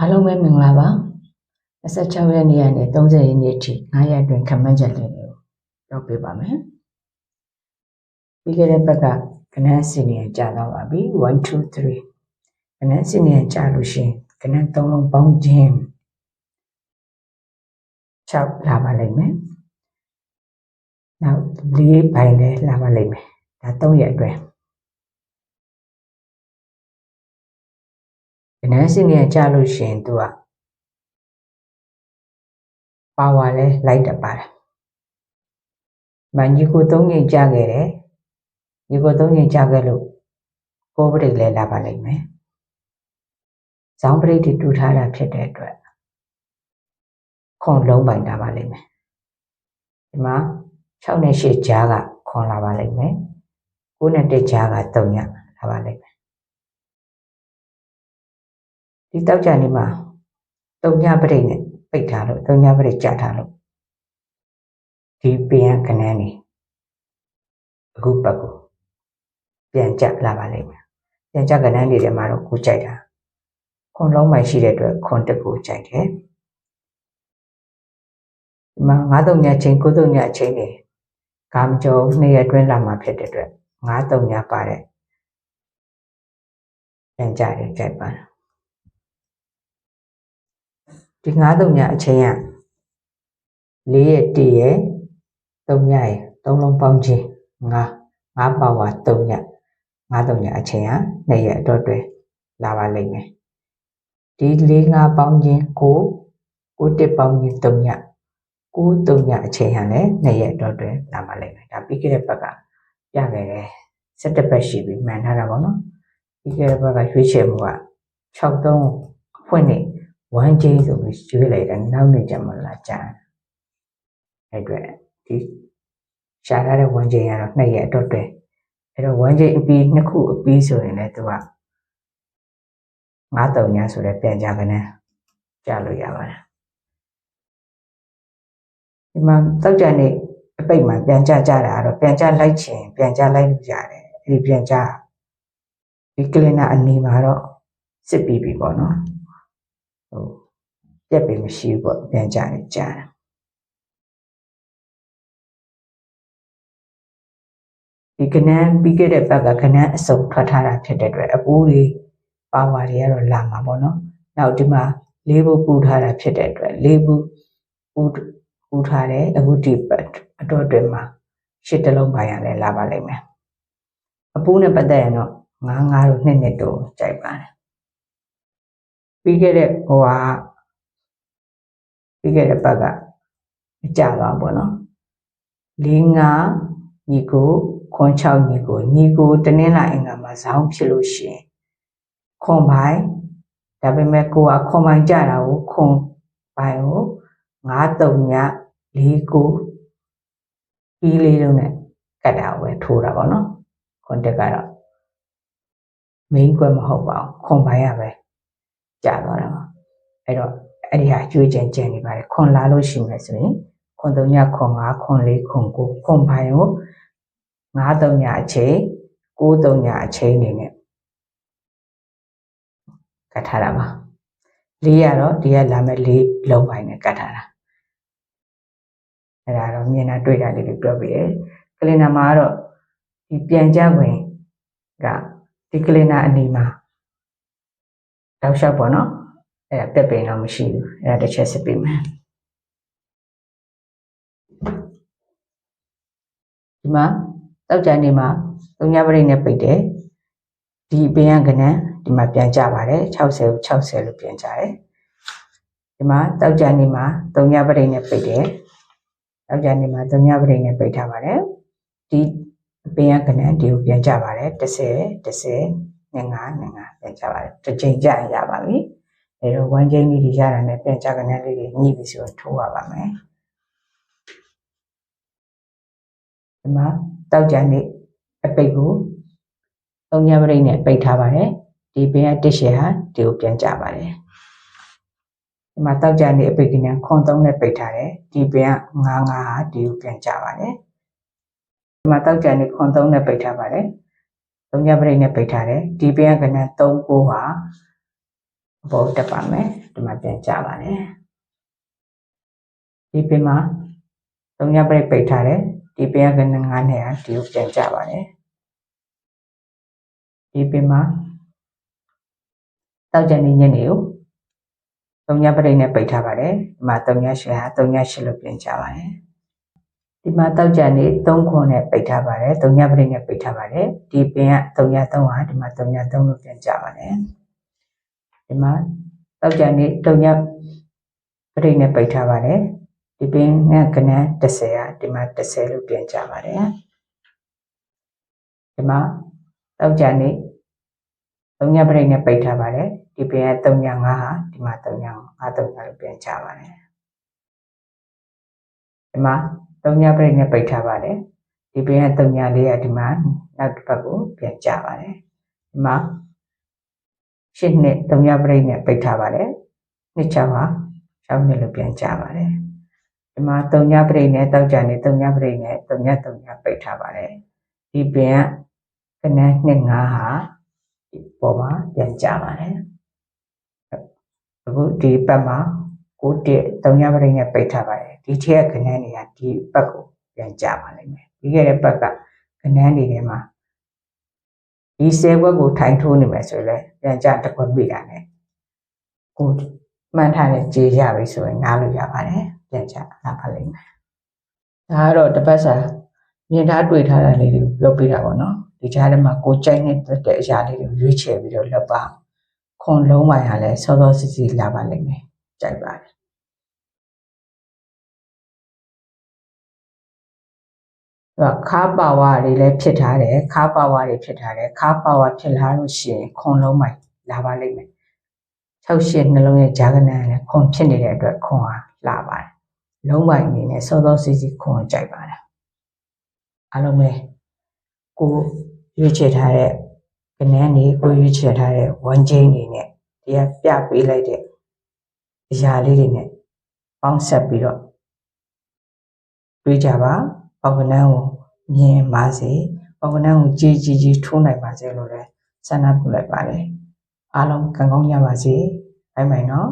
အားလုံးပဲမင်္ဂလာပါ26ရက်နေ့ကနေ30ရက်နေ့ထိ9ရက်အတွင်းခန့်မှန်းချက်လေးတွေကိုပြောပြပါမယ်ပြီးခဲ့တဲ့ဘက်ကကဏ္ဍစီနီယကြာတော့ပါပြီ1 2 3ကဏ္ဍစီနီယကြာလို့ရှိရင်ကဏ္ဍ3လုံးပေါင်းခြင်း6လာပါလိမ့်မယ်နောက်4ပိုင်းလည်းလာပါလိမ့်မယ်ဒါ3ရက်အတွင်းကဏ္ဍစီနီယကြာလို့ရှိရင်သူကပါဝါလဲလိုက်တပါတယ်မန်ကြီးကို3ညင်ကြာခဲ့တယ်ဒီကို3ညင်ကြာခဲ့လို့ကိုပရိတ်လဲလာပါလိမ့်မယ်ဇောင်းပရိတ်တူထားတာဖြစ်တဲ့အတွက်ခွန်လုံးပိုင်တာပါလိမ့်မယ်ဒီမှာ6နဲ့8ကြားကခွန်လာပါလိမ့်မယ်9နဲ့1ကြားက3ညလာပါလိမ့်မယ်ဒီတောက်ကြနေမှာ3ညပရိတ်နဲ့ပိတ်ထားလို့3ညပရိတ်ကြာထားလို့ဒီပြန်ခဏနေအခုပတ်ကိုပြန်ကြလာပါလိမ့်မယ်ပြန်ကြခဏနေတယ်မှာတော့ကိုကြိုက်တာခွန်လုံးမိုင်ရှိတဲ့အတွက်ခွန်တက်ကိုကြိုက်တယ်ဒီမှာ9-3ညချင်း9-3ညချင်းနေကာမကျော်2ရက်အတွင်းလာမှာဖြစ်တဲ့အတွက်9-3ညပါတဲ့ပြန်ကြတယ်ကြိုက်ပါဒီ9-3ညအချင်းက4ရက်1ရက်3ညရ3လုံးပေါင်းခြင်း5ပါဝါ3ည9-3ညအချင်းက2ရက်အတော့တွဲလာပါလိမ့်မယ်ဒီ4-5ပေါင်းခြင်း9-1ပေါင်းခြင်း3ည9-3ညအချိန်ဟာလည်း2ရက်တော့တွဲလာပါလိမ့်မယ်ဒါပြီးခဲ့တဲ့ဘက်ကပြခဲ့တယ်17ဘက်ရှိပြီမှန်ထားတာပေါ့နော်ပြီးခဲ့တဲ့ဘက်ကရွေးချယ်မှုက6-3ဖွင့်နေ1ချင်းဆိုပြီးရွေးလိုက်တယ်နောက်နေ့ကျမှလာကြအဲ့အတွက်ဒီရှာထားတဲ့1ချင်းကတော့2ရက်တော့တွဲအဲ့တော့1ချင်းအပြီး2ခုအပြီးဆိုရင်လည်းသူက9-3ညဆိုတဲ့ပြန်ကြကနေကြလို့ရပါတယ်ဒီမှာတောက်ကြနေအပိတ်မှာပြန်ကြကြတာတော့ပြန်ကြလိုက်ချင်ပြန်ကြလိုက်လို့ရတယ်အဲ့ဒီပြန်ကြဒီကလင်နာအနီမှာတော့စစ်ပြီးပြီပေါ့နော်ပြက်ပေမရှိဘူးပေါ့ပြန်ကြနေကြတယ်ဒီကဏ္ဍပြီးခဲ့တဲ့ဘက်ကကဏ္ဍအစုံထွက်ထားတာဖြစ်တဲ့အတွက်အပူတွေပါဝါတွေကတော့လာမှာပေါ့နော်နောက်ဒီမှာ၄ဘူးပူထားတာဖြစ်တဲ့အတွက်၄ဘူးပူထားတယ်အခုဒီအတော့တွင်မှာရှစ်တလုံးပါရလဲလာပါလိမ့်မယ်အပူနဲ့ပတ်သက်ရင်တော့9တို့2တို့ကြိုက်ပါတယ်ပြီးခဲ့တဲ့ပြီးခဲ့တဲ့ဘက်ကအကြသွားပေါ့နော်4-5ညီကိုခွန်6ညီကိုတနင်္လာအင်္ဂါမှာဇောင်းဖြစ်လို့ရှိရင်ခွန်ပိုင်းဒါပေမဲ့ကိုကခွန်ပိုင်းကြတာကိုခွန်ပိုင်းကို9-3ည4-9ပြီးလေးလုံးနဲ့ကတ်တာပဲထိုးတာပေါ့နော်ခွန်တက်ကတော့ main ကွက်မဟုတ်ပါဘူးခွန်ပိုင်းရပဲကြာသွားတာပါအဲ့တော့အဲ့ဒီဟာကျွေးကြံနေပါတယ်ခွန်လာလို့ရှိမယ်ဆိုရင်ခွန်3ညခွန်5ခွန်4ခွန်9ခွန်ပိုင်းကို9-3ညအချိန်9-3ညအချိန်နေနဲ့ကတ်ထားတာပါ4ရတော့ဒီကလာမဲ့4လုံးပိုင်းနဲ့ကတ်ထားတာအဲ့ဒါတော့မြင်တာတွေ့တာလေးတွေပြောပြတယ်ကလင်နာမှာကတော့ဒီပြန်ကြဝင်ကဒီကလင်နာအနီမှာတောက်လျှောက်ပေါ့နော်အဲ့ဒါတက်ပင်တော့မရှိဘူးအဲ့ဒါတစ်ချက်စစ်ပေးမယ်ဒီမှာတောက်ကြနေမှာ3ညပရိတ်နဲ့ပိတ်တယ်ဒီပင်ရကဏ္ဍဒီမှာပြန်ကြပါတယ်60လို့ပြန်ကြတယ်ဒီမှာတောက်ကြနေမှာ3ညပရိတ်နဲ့ပိတ်တယ်တောက်ကြနေမှာ3ညပရိတ်နဲ့ပိတ်ထားပါတယ်ဒီပင်ရကဏ္ဍဒီကိုပြန်ကြပါတယ်10ပြန်ကြပါတယ်တစ်ချိန်ကြရပါပြီအဲတော့1ချိန်လေးဒီရတာနဲ့ပြန်ကြကဏ္ဍလေးတွေညှိပြီးဆိုထိုးရပါမယ်ဒီမှာတောက်ကြနေအပိတ်ကို3ညပရိတ်နဲ့ပိတ်ထားပါတယ်ဒီပင်ရတစ်ရှယ်ဟာဒီကိုပြန်ကြပါတယ်ဒီမှာတောက်ကြနေအပိတ်ကဏ္ဍခွန်3နဲ့ပိတ်ထားတယ်ဒီပင်က9ဟာဒီကိုပြန်ကြပါတယ်ဒီမှာတောက်ကြနေခွန်3နဲ့ပိတ်ထားပါတယ်3ညပရိတ်နဲ့ပိတ်ထားတယ်ဒီပင်ကကဏ္ဍ3-9ဟာ ဘောတက်ပါမယ်ဒီမှာပြန်ကြပါတယ်ဒီပင်မှာ3ညပြိတ်ပိတ်ထားတယ်ဒီပင်က9နဲ့ဒီကိုပြန်ကြပါတယ်ဒီပင်မှာတောက်ကြနေညနေကို3ညပြိတ်နဲ့ပိတ်ထားပါတယ်ဒီမှာ3ည8ဟာ3ည8လို့ပြန်ကြပါတယ်ဒီမှာတောက်ကြနေ3ခွန်နဲ့ပိတ်ထားပါတယ်3ညပြိတ်နဲ့ပိတ်ထားပါတယ်ဒီပင်က3ည3ဟာဒီမှာ3ည3လို့ပြန်ကြပါတယ်ဒီမှာတောက်ကြနေ3ညပြိတ်နဲ့ပိတ်ထားပါတယ်ဒီပင်ကကနန်း10ဟာဒီမှာ10လို့ပြန်ကြပါတယ်ဒီမှာတောက်ကြနေ3ညပြိတ်နဲ့ပိတ်ထားပါတယ်ဒီပင်က3ည5ဟာဒီမှာ3ည5 3ညလို့ပြန်ကြပါတယ်ဒီမှာ3ညပြိတ်နဲ့ပိတ်ထားပါတယ်ဒီပင်က3ည4ဟာဒီမှာနောက်တစ်ပတ်ကိုပြန်ကြပါတယ်ဒီမှာ8နှစ်3ညပြိတ်နဲ့ပိတ်ထားပါတယ်နှစ်6ဟာ6နှစ်လို့ပြန်ကြပါတယ်ဒီမှာ3ညပြိတ်နဲ့တောက်ကြနေ3ညပြိတ်နဲ့3ည3ညပိတ်ထားပါတယ်ဒီပင်ကကနန်း2 5ဟာဒီပေါ်မှာပြန်ကြပါတယ်အခုဒီပတ်မှာ9တက်3ညပြိတ်နဲ့ပိတ်ထားပါတယ်ဒီထက်ကကနန်းတွေကဒီပတ်ကိုပြန်ကြပါလိမ့်မယ်ပြီးခဲ့တဲ့ပတ်ကကနန်းတွေထဲမှာဒီ10ဘွက်ကိုထိုင်ထိုးနေမယ်ဆိုရင်လည်းပြန်ကြတစ်ခွက်ပြတာနဲ့ကိုမှန်းထားတဲ့ကြေးရပြီဆိုရင်နားလို့ရပါတယ်ပြန်ကြလာပါလိမ့်မယ်ဒါကတော့တစ်ပတ်စာမြင်ထားတွေ့ထားတာလေးတွေပြောပြတာပေါ့နော်ဒီကြားထဲမှာကိုကြိုက်တဲ့အရာလေးတွေရွေးချယ်ပြီးတော့လုပ်ပါခွန်လုံးပိုင်းဟာလည်းစောစောစီစီလာပါလိမ့်မယ်ကြိုက်ပါတယ်ခါပါဝါတွေလည်းဖြစ်ထားတယ်ခါပါဝါတွေဖြစ်ထားတယ်ခါပါဝါဖြစ်လာလို့ရှိရင်ခွန်လုံးပိုင်းလာပါလိမ့်မယ်68နှလုံးရဲ့ဂျာကနန်လည်းခွန်ဖြစ်နေတဲ့အတွက်ခွန်ဟာလာပါတယ်လုံးပိုင်းအနေနဲ့စောစောစီစီခွန်ကြိုက်ပါတယ်အားလုံးပဲကိုရွေးချယ်ထားတဲ့ကနန်းတွေကိုရွေးချယ်ထားတဲ့ဝမ်းချင်းတွေနဲ့ဒီကပြပေးလိုက်တဲ့အရာလေးတွေနဲ့ပေါင်းဆက်ပြီးတော့တွေးကြပါပေါကနန်းကိုမြင်ပါစေပေါကနန်းကိုကြည်ကြည်ထိုးနိုင်ပါစေလို့လည်းဆန္ဒပြုလိုက်ပါတယ်အားလုံးကံကောင်းကြပါစေဘိုင်ဘိုင်နော်